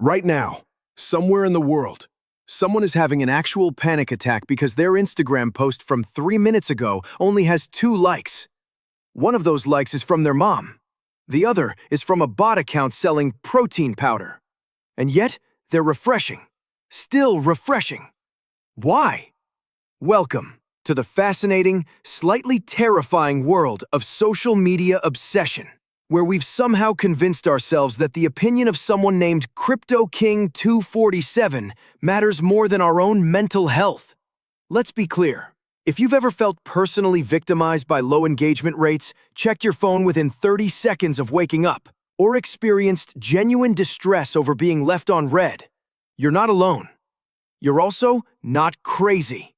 Right now, somewhere in the world, someone is having an actual panic attack because their Instagram post from 3 minutes ago only has 2 likes. One of those likes is from their mom. The other is from a bot account selling protein powder. And yet, they're refreshing. Still refreshing. Why? Welcome to the fascinating, slightly terrifying world of social media obsession, where we've somehow convinced ourselves that the opinion of someone named Crypto King 247 matters more than our own mental health. Let's be clear. If you've ever felt personally victimized by low engagement rates, checked your phone within 30 seconds of waking up, or experienced genuine distress over being left on red, you're not alone. You're also not crazy.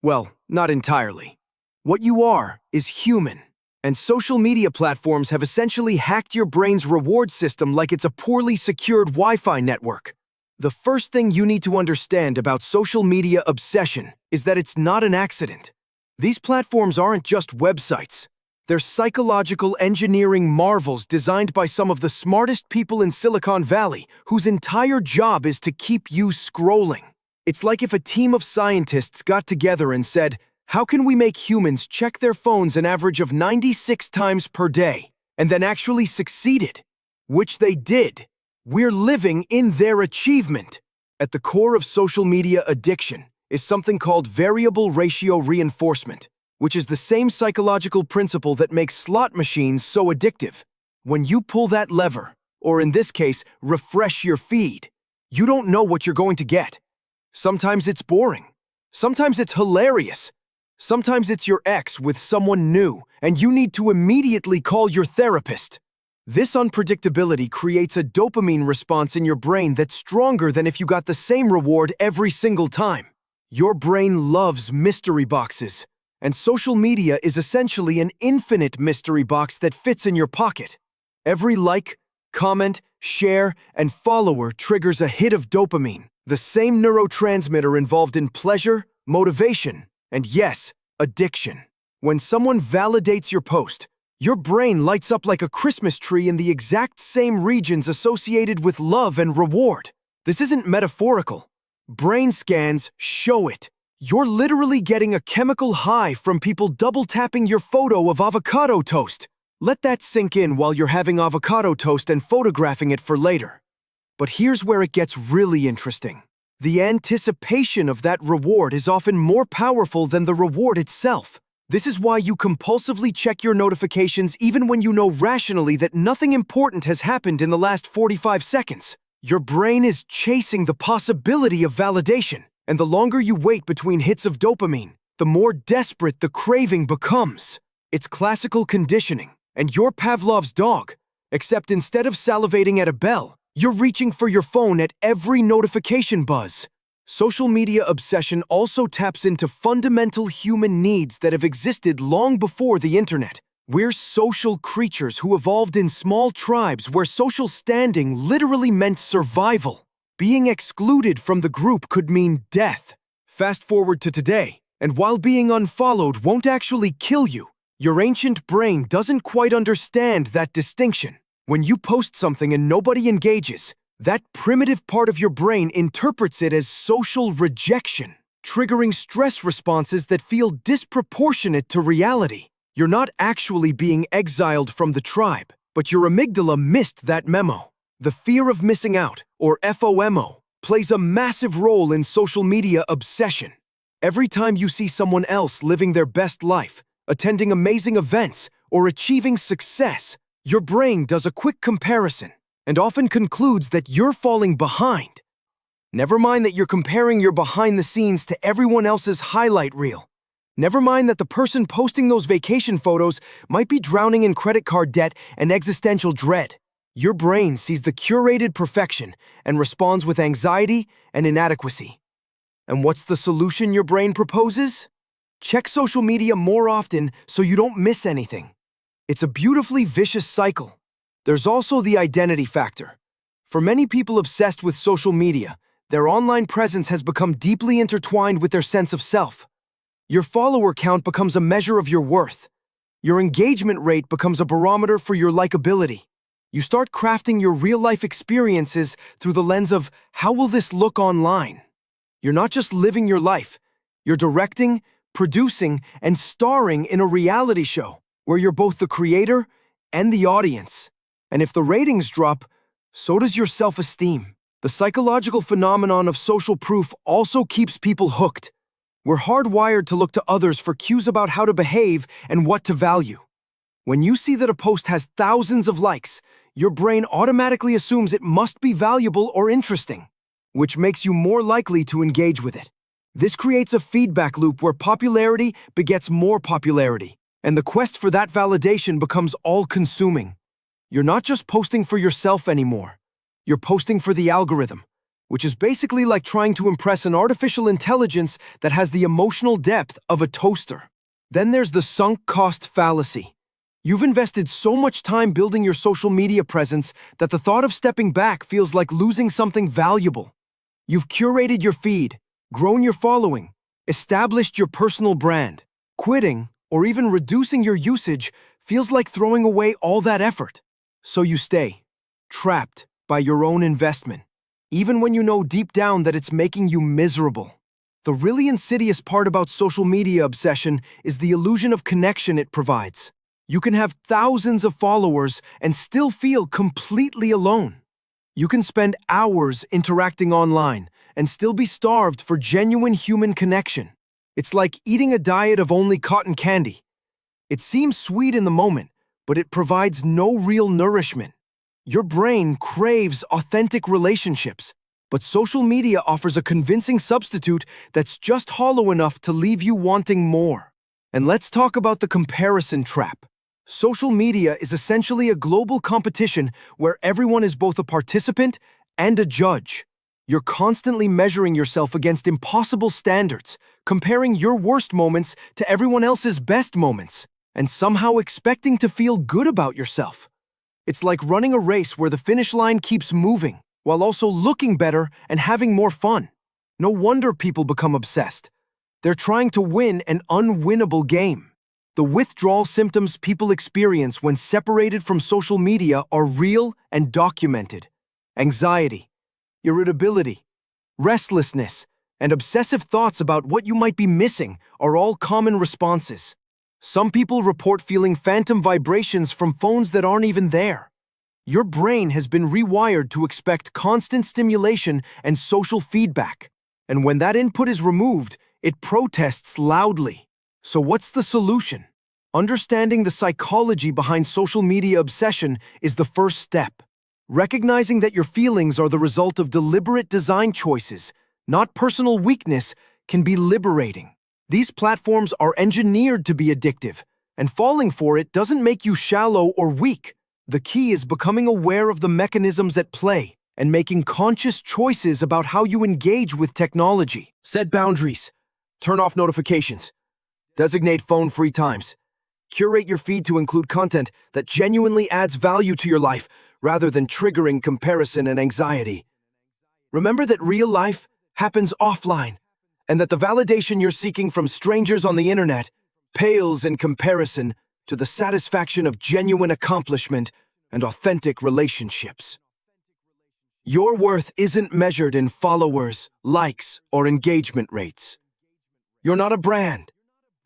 Well, not entirely. What you are is human. And social media platforms have essentially hacked your brain's reward system like it's a poorly secured Wi-Fi network. The first thing you need to understand about social media obsession is that it's not an accident. These platforms aren't just websites. They're psychological engineering marvels designed by some of the smartest people in Silicon Valley, whose entire job is to keep you scrolling. It's like if a team of scientists got together and said, "How can we make humans check their phones an average of 96 times per day?" and then actually succeeded, which they did. We're living in their achievement. At the core of social media addiction is something called variable ratio reinforcement, which is the same psychological principle that makes slot machines so addictive. When you pull that lever, or in this case, refresh your feed, you don't know what you're going to get. Sometimes it's boring. Sometimes it's hilarious. Sometimes it's your ex with someone new, and you need to immediately call your therapist. This unpredictability creates a dopamine response in your brain that's stronger than if you got the same reward every single time. Your brain loves mystery boxes, and social media is essentially an infinite mystery box that fits in your pocket. Every like, comment, share, and follower triggers a hit of dopamine, the same neurotransmitter involved in pleasure, motivation, and yes, addiction. When someone validates your post, your brain lights up like a Christmas tree in the exact same regions associated with love and reward. This isn't metaphorical. Brain scans show it. You're literally getting a chemical high from people double-tapping your photo of avocado toast. Let that sink in while you're having avocado toast and photographing it for later. But here's where it gets really interesting. The anticipation of that reward is often more powerful than the reward itself. This is why you compulsively check your notifications even when you know rationally that nothing important has happened in the last 45 seconds. Your brain is chasing the possibility of validation, and the longer you wait between hits of dopamine, the more desperate the craving becomes. It's classical conditioning, and you're Pavlov's dog, except instead of salivating at a bell, you're reaching for your phone at every notification buzz. Social media obsession also taps into fundamental human needs that have existed long before the internet. We're social creatures who evolved in small tribes where social standing literally meant survival. Being excluded from the group could mean death. Fast forward to today, and while being unfollowed won't actually kill you, your ancient brain doesn't quite understand that distinction. When you post something and nobody engages, that primitive part of your brain interprets it as social rejection, triggering stress responses that feel disproportionate to reality. You're not actually being exiled from the tribe, but your amygdala missed that memo. The fear of missing out, or FOMO, plays a massive role in social media obsession. Every time you see someone else living their best life, attending amazing events, or achieving success, your brain does a quick comparison and often concludes that you're falling behind. Never mind that you're comparing your behind the scenes to everyone else's highlight reel. Never mind that the person posting those vacation photos might be drowning in credit card debt and existential dread. Your brain sees the curated perfection and responds with anxiety and inadequacy. And what's the solution your brain proposes? Check social media more often so you don't miss anything. It's a beautifully vicious cycle. There's also the identity factor. For many people obsessed with social media, their online presence has become deeply intertwined with their sense of self. Your follower count becomes a measure of your worth. Your engagement rate becomes a barometer for your likability. You start crafting your real-life experiences through the lens of, how will this look online? You're not just living your life, you're directing, producing, and starring in a reality show where you're both the creator and the audience. And if the ratings drop, so does your self-esteem. The psychological phenomenon of social proof also keeps people hooked. We're hardwired to look to others for cues about how to behave and what to value. When you see that a post has thousands of likes, your brain automatically assumes it must be valuable or interesting, which makes you more likely to engage with it. This creates a feedback loop where popularity begets more popularity, and the quest for that validation becomes all-consuming. You're not just posting for yourself anymore. You're posting for the algorithm, which is basically like trying to impress an artificial intelligence that has the emotional depth of a toaster. Then there's the sunk cost fallacy. You've invested so much time building your social media presence that the thought of stepping back feels like losing something valuable. You've curated your feed, grown your following, established your personal brand. Quitting, or even reducing your usage, feels like throwing away all that effort. So you stay, trapped by your own investment, even when you know deep down that it's making you miserable. The really insidious part about social media obsession is the illusion of connection it provides. You can have thousands of followers and still feel completely alone. You can spend hours interacting online and still be starved for genuine human connection. It's like eating a diet of only cotton candy. It seems sweet in the moment, but it provides no real nourishment. Your brain craves authentic relationships, but social media offers a convincing substitute that's just hollow enough to leave you wanting more. And let's talk about the comparison trap. Social media is essentially a global competition where everyone is both a participant and a judge. You're constantly measuring yourself against impossible standards, comparing your worst moments to everyone else's best moments, and somehow expecting to feel good about yourself. It's like running a race where the finish line keeps moving, while also looking better and having more fun. No wonder people become obsessed. They're trying to win an unwinnable game. The withdrawal symptoms people experience when separated from social media are real and documented. Anxiety, irritability, restlessness, and obsessive thoughts about what you might be missing are all common responses. Some people report feeling phantom vibrations from phones that aren't even there. Your brain has been rewired to expect constant stimulation and social feedback. And when that input is removed, it protests loudly. So what's the solution? Understanding the psychology behind social media obsession is the first step. Recognizing that your feelings are the result of deliberate design choices, not personal weakness, can be liberating. These platforms are engineered to be addictive, and falling for it doesn't make you shallow or weak. The key is becoming aware of the mechanisms at play and making conscious choices about how you engage with technology. Set boundaries. Turn off notifications. Designate phone-free times. Curate your feed to include content that genuinely adds value to your life rather than triggering comparison and anxiety. Remember that real life happens offline, and that the validation you're seeking from strangers on the internet pales in comparison to the satisfaction of genuine accomplishment and authentic relationships. Your worth isn't measured in followers, likes, or engagement rates. You're not a brand,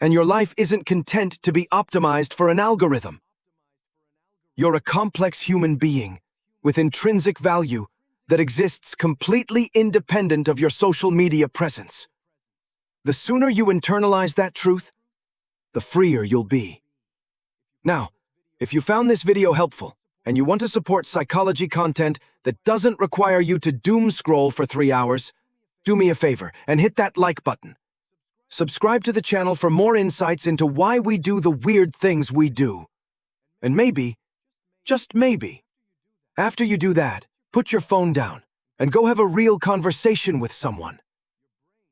and your life isn't content to be optimized for an algorithm. You're a complex human being with intrinsic value that exists completely independent of your social media presence. The sooner you internalize that truth, the freer you'll be. Now, if you found this video helpful and you want to support psychology content that doesn't require you to doom scroll for 3 hours, do me a favor and hit that like button. Subscribe to the channel for more insights into why we do the weird things we do. And maybe, just maybe, after you do that, put your phone down and go have a real conversation with someone.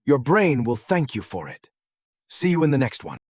Your brain will thank you for it. See you in the next one.